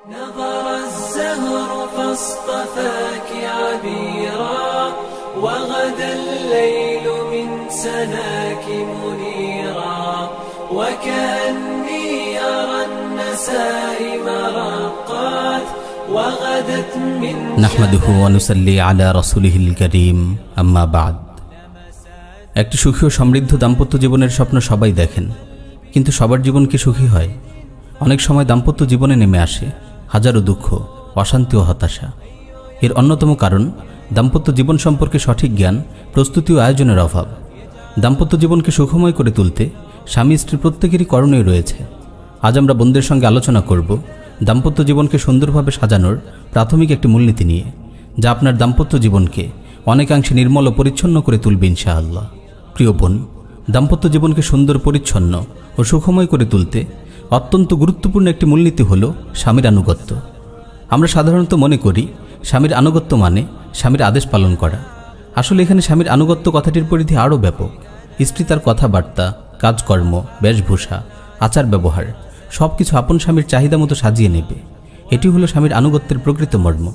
نظر الزهر فاصطفاك عبيرا وغدا الليل من سناك منيرا وكأني أرى النسائم رقات وغدت من نحمده ونصلي على رسوله الكريم أما بعد একটি সুখী ও সমৃদ্ধ দাম্পত্য জীবনের স্বপ্ন সবাই দেখেন, কিন্তু সবার জীবন কি সুখী হয়? অনেক সময় দাম্পত্য জীবনে নেমে আসে হাজারো দুঃখ, অশান্তি ও হতাশা। এর অন্যতম কারণ দাম্পত্য জীবন সম্পর্কে সঠিক জ্ঞান, প্রস্তুতি ও আয়োজনের অভাব। দাম্পত্য জীবনকে সুখময় করে তুলতে স্বামী স্ত্রী প্রত্যেকেরই করণীয় রয়েছে। আজ আমরা বন্ধুদের সঙ্গে আলোচনা করব দাম্পত্য জীবনকে সুন্দরভাবে সাজানোর প্রাথমিক একটি মূলনীতি নিয়ে, যা আপনার দাম্পত্য জীবনকে অনেকাংশে নির্মল ও পরিচ্ছন্ন করে তুলবে ইনশাআল্লাহ। প্রিয় বোন, দাম্পত্য জীবনকে সুন্দর, পরিচ্ছন্ন ও সুখময় করে তুলতে অত্যন্ত গুরুত্বপূর্ণ একটি মূলনীতি হল স্বামীর আনুগত্য। আমরা সাধারণত মনে করি স্বামীর আনুগত্য মানে স্বামীর আদেশ পালন করা। আসলে এখানে স্বামীর আনুগত্য কথাটির পরিধি আরও ব্যাপক। স্ত্রী তার কথাবার্তা, কাজকর্ম, বেশভূষা, আচার ব্যবহার সব কিছু আপন স্বামীর চাহিদা মতো সাজিয়ে নেবে। এটি হলো স্বামীর আনুগত্যের প্রকৃত মর্ম।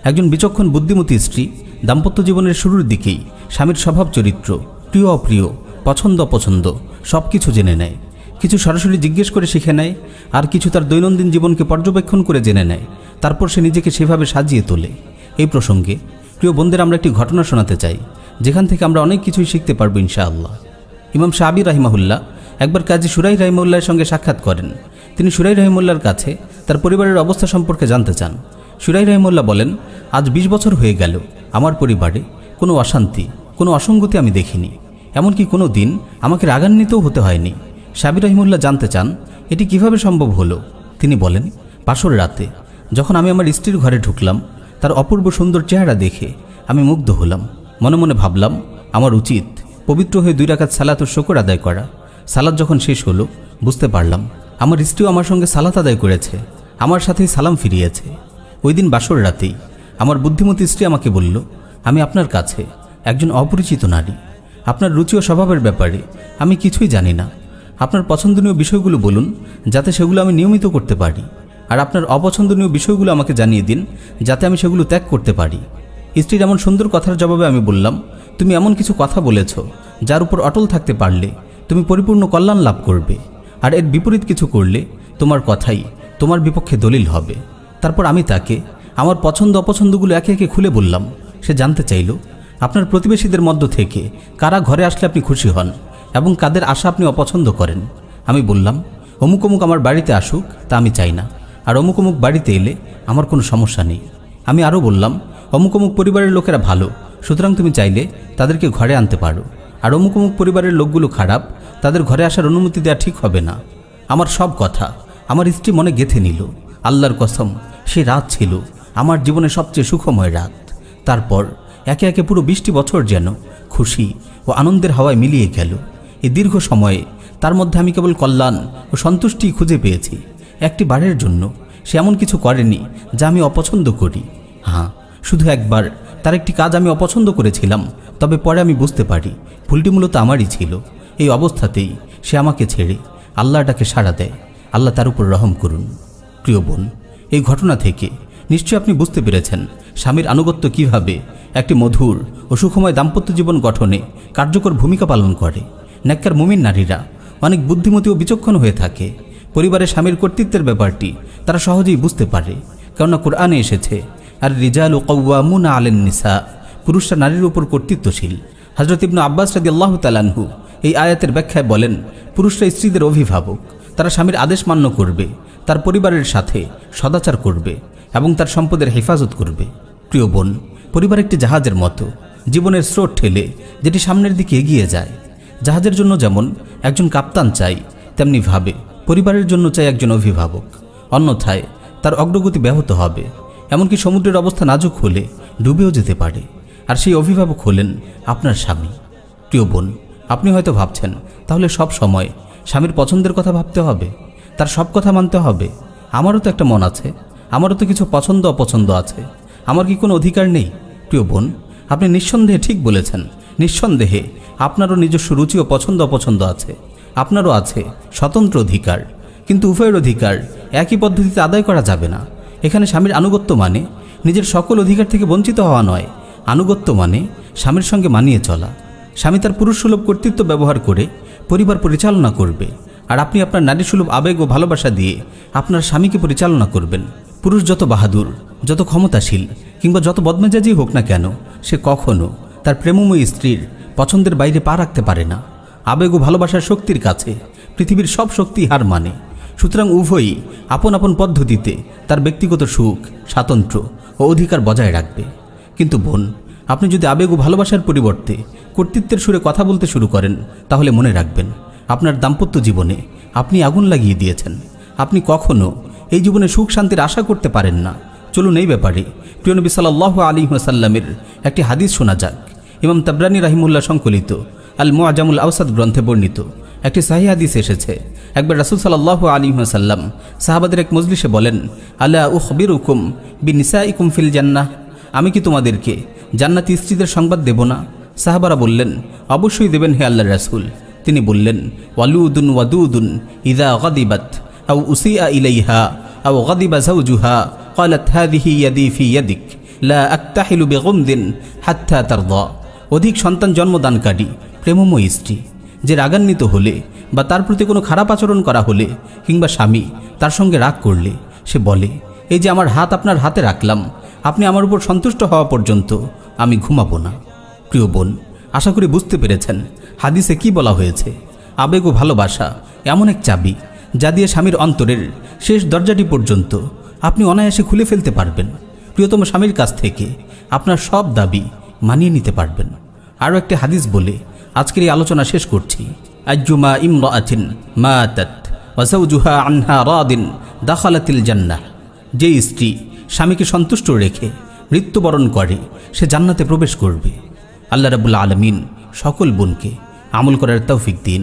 একজন বিচক্ষণ বুদ্ধিমতী স্ত্রী দাম্পত্য জীবনের শুরুর দিকেই স্বামীর স্বভাব চরিত্র, প্রিয় অপ্রিয়, পছন্দ অপছন্দ সব কিছু জেনে নেয়। কিছু সরাসরি জিজ্ঞেস করে শিখে নেয়, আর কিছু তার দৈনন্দিন জীবনকে পর্যবেক্ষণ করে জেনে নেয়। তারপর সে নিজেকে সেভাবে সাজিয়ে তোলে। এই প্রসঙ্গে প্রিয় বোনদের আমরা একটি ঘটনা শোনাতে চাই, যেখান থেকে আমরা অনেক কিছুই শিখতে পারবো ইনশাআল্লাহ। ইমাম শাবি রাহিমাহুল্লাহ একবার কাজী সুরাই রাহিমাহুল্লাহর সঙ্গে সাক্ষাৎ করেন। তিনি সুরাই রাহিমাহুল্লাহর কাছে তার পরিবারের অবস্থা সম্পর্কে জানতে চান। সুরাই রাহিমাহুল্লাহ বলেন, আজ 20 বছর হয়ে গেল আমার পরিবারে কোনো অশান্তি, কোনো অসঙ্গতি আমি দেখিনি। এমনকি কোনো দিন আমাকে রাগান্বিতও হতে হয়নি। শাবি রাহিমাহুল্লাহ জানতে চান, এটি কিভাবে সম্ভব হলো? তিনি বলেন, বাসর রাতে যখন আমি আমার স্ত্রীর ঘরে ঢুকলাম, তার অপূর্ব সুন্দর চেহারা দেখে আমি মুগ্ধ হলাম। মনে মনে ভাবলাম, আমার উচিত পবিত্র হয়ে 2 রাকাত সালাত ও শুকর আদায় করা। সালাত যখন শেষ হলো, বুঝতে পারলাম আমার স্ত্রীও আমার সঙ্গে সালাত আদায় করেছে, আমার সাথেই সালাম ফিরিয়েছে। ওই দিন বাসর রাতেই আমার বুদ্ধিমতী স্ত্রী আমাকে বলল, আমি আপনার কাছে একজন অপরিচিত নারী। আপনার রুচি ও স্বভাবের ব্যাপারে আমি কিছুই জানি না। আপনার পছন্দনীয় বিষয়গুলো বলুন, যাতে সেগুলো আমি নিয়মিত করতে পারি, আর আপনার অপছন্দনীয় বিষয়গুলো আমাকে জানিয়ে দিন, যাতে আমি সেগুলো ত্যাগ করতে পারি। স্ত্রীর এমন সুন্দর কথার জবাবে আমি বললাম, তুমি এমন কিছু কথা বলেছ যার উপর অটল থাকতে পারলে তুমি পরিপূর্ণ কল্যাণ লাভ করবে, আর এর বিপরীত কিছু করলে তোমার কথাই তোমার বিপক্ষে দলিল হবে। তারপর আমি তাকে আমার পছন্দ অপছন্দগুলো একে একে খুলে বললাম। সে জানতে চাইল, আপনার প্রতিবেশীদের মধ্য থেকে কারা ঘরে আসলে আপনি খুশি হন এবং কাদের আশা আপনি অপছন্দ করেন। আমি বললাম, অমুক অমুক আমার বাড়িতে আসুক তা আমি চাই না, আর অমুক অমুক বাড়িতে এলে আমার কোনো সমস্যা নেই। আমি আরও বললাম, অমুক অমুক পরিবারের লোকেরা ভালো, সুতরাং তুমি চাইলে তাদেরকে ঘরে আনতে পারো, আর অমুক অমুক পরিবারের লোকগুলো খারাপ, তাদের ঘরে আসার অনুমতি দেওয়া ঠিক হবে না। আমার সব কথা আমার স্ত্রী মনে গেঁথে নিল। আল্লাহর কসম, সে রাত ছিল আমার জীবনে সবচেয়ে সুখময় রাত। তারপর একে একে পুরো 20টি বছর যেন খুশি ও আনন্দের হাওয়ায় মিলিয়ে গেল। এই দীর্ঘ সময়ে তার মধ্যে আমি কেবল কল্যাণ ও সন্তুষ্টি খুঁজে পেয়েছি। একটি বারের জন্য সে এমন কিছু করেনি যা আমি অপছন্দ করি। হ্যাঁ, শুধু একবার তার একটি কাজ আমি অপছন্দ করেছিলাম, তবে পরে আমি বুঝতে পারি ভুলটি মূলত আমারই ছিল। এই অবস্থাতেই সে আমাকে ছেড়ে আল্লাহটাকে সাড়া দেয়। আল্লাহ তার উপর রহম করুন। প্রিয় বোন, এই ঘটনা থেকে নিশ্চয়ই আপনি বুঝতে পেরেছেন স্বামীর আনুগত্য কিভাবে একটি মধুর ও সুখময় দাম্পত্য জীবন গঠনে কার্যকর ভূমিকা পালন করে। নেককার মুমিন নারীরা অনেক বুদ্ধিমতী ও বিচক্ষণ হয়ে থাকে। পরিবারের স্বামীর কর্তৃত্বের ব্যাপারটি তারা সহজেই বুঝতে পারে, কেননা কোরআনে এসেছে, আর রিজালু কাওয়ামুনা আলান নিসা, পুরুষরা নারীর উপর কর্তৃত্বশীল। হযরত ইবনে আব্বাস রাদিয়াল্লাহু তাআলা আনহু এই আয়াতের ব্যাখ্যায় বলেন, পুরুষরা স্ত্রীদের অভিভাবক। তারা স্বামীর আদেশ মান্য করবে, তার পরিবারের সাথে সদাচার করবে এবং তার সম্পদের হেফাজত করবে। প্রিয় বোন, পরিবার একটি জাহাজের মতো, জীবনের স্রোত ঠেলে যেটি সামনের দিকে এগিয়ে যায়। জাহাজের জন্য যেমন একজন কাপ্তান চাই, তেমনি ভাবে পরিবারের জন্য চাই একজন অভিভাবক। অন্যথায় তার অগ্রগতি ব্যাহত হবে। এমনকি সমুদ্রের অবস্থা নাজুক হলে ডুবেও যেতে পারে, আর সেই অভিভাবক হলেন আপনার স্বামী। প্রিয় বোন, আপনি হয়তো ভাবছেন, তাহলে সব সময় স্বামীর পছন্দের কথা ভাবতে হবে, তার সব কথা মানতে হবে? আমারও তো একটা মন আছে, আমারও তো কিছু পছন্দ অপছন্দ আছে। আমার কি কোনো অধিকার নেই? প্রিয় বোন, আপনি নিঃসন্দেহে ঠিক বলেছেন। নিঃসন্দেহে আপনারও নিজস্ব রুচি ও পছন্দ অপছন্দ আছে, আপনারও আছে স্বতন্ত্র অধিকার। কিন্তু উভয়ের অধিকার একই পদ্ধতিতে আদায় করা যাবে না। এখানে স্বামীর আনুগত্য মানে নিজের সকল অধিকার থেকে বঞ্চিত হওয়া নয়। আনুগত্য মানে স্বামীর সঙ্গে মানিয়ে চলা। স্বামী তার পুরুষসুলভ কর্তৃত্ব ব্যবহার করে পরিবার পরিচালনা করবে, আর আপনি আপনার নারীসুলভ আবেগ ও ভালোবাসা দিয়ে আপনার স্বামীকে পরিচালনা করবেন। পুরুষ যত বাহাদুর, যত ক্ষমতাশীল কিংবা যত বদমেজাজি হোক না কেন, সে কখনো তার প্রেমময়ী স্ত্রীর পছন্দের বাইরে পা রাখতে পারে না। আবেগ ও ভালোবাসার শক্তির কাছে পৃথিবীর সব শক্তি হার মানে। সুতরাং উভয়ই আপন আপন পদ্ধতিতে তার ব্যক্তিগত সুখ, স্বাতন্ত্র্য ও অধিকার বজায় রাখবে। কিন্তু বোন, আপনি যদি আবেগ ও ভালোবাসার পরিবর্তে কর্তৃত্বের সুরে কথা বলতে শুরু করেন, তাহলে মনে রাখবেন আপনার দাম্পত্য জীবনে আপনি আগুন লাগিয়ে দিয়েছেন। আপনি কখনো এই জীবনে সুখ শান্তির আশা করতে পারেন না। চলুন এই ব্যাপারে প্রিয় নবী সাল্লাল্লাহু আলাইহি ওয়াসাল্লামের একটি হাদিস শোনা যাক। ইমাম তাবরানী রাহিমাহুল্লাহ সংকলিত আল মুআজামুল আওসাত গ্রন্থে বর্ণিত একটি সহিহ হাদিস এসেছে। একবার রাসূল সাল্লাল্লাহু আলাইহি ওয়াসাল্লাম সাহাবাদের এক মজলিসে বলেন, আলা উখবিরুকুম বিনিসাইকুম ফিল জান্নাহ, আমি কি তোমাদেরকে জান্নাতি স্ত্রীদের সংবাদ দেব না? সাহাবারা বললেন, অবশ্যই দেবেন হে আল্লাহর রাসূল। তিনি বললেন, ওয়ালুদুন ওয়াদুদুন ইযা গাদিবাত আও উসিআ ইলাইহা আও গাদিবা যাওজুহা ক্বালাত হাযিহি ইয়াদি ফি ইয়াদিক লা আকতাহিলু বিগুমদিন হাত্তা তারদা। অধিক সন্তান জন্মদানকারী প্রেমময় স্ত্রী, যে রাগান্বিত হলে বা তার প্রতি কোনো খারাপ আচরণ করা হলে কিংবা স্বামী তার সঙ্গে রাগ করলে সে বলে, এই যে আমার হাত আপনার হাতে রাখলাম, আপনি আমার উপর সন্তুষ্ট হওয়া পর্যন্ত আমি ঘুমাবো না। প্রিয় বোন, আশা করি বুঝতে পেরেছেন হাদিসে কি বলা হয়েছে। আবেগ ও ভালোবাসা এমন এক চাবি, যা দিয়ে স্বামীর অন্তরের শেষ দরজাটি পর্যন্ত আপনি অনায়াসে খুলে ফেলতে পারবেন। প্রিয়তম স্বামীর কাছ থেকে আপনার সব দাবি মানিয়ে নিতে পারবেন। আরও একটি হাদিস বলে আজকের এই আলোচনা শেষ করছি। আজ্জুমা ইমরাআতিন মাতাত ওয়া যাওজুহা আনহা রাদিন দাখালাতিল জান্নাহ, যে স্ত্রী স্বামীকে সন্তুষ্ট রেখে মৃত্যুবরণ করে সে জান্নাতে প্রবেশ করবে। আল্লাহ রাব্বুল আলামিন সকল বোনকে আমল করার তৌফিক দিন।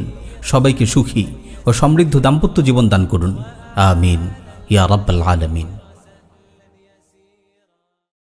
সবাইকে সুখী ও সমৃদ্ধ দাম্পত্য জীবন দান করুন। আমিন ইয়া রাব্বাল আলামিন।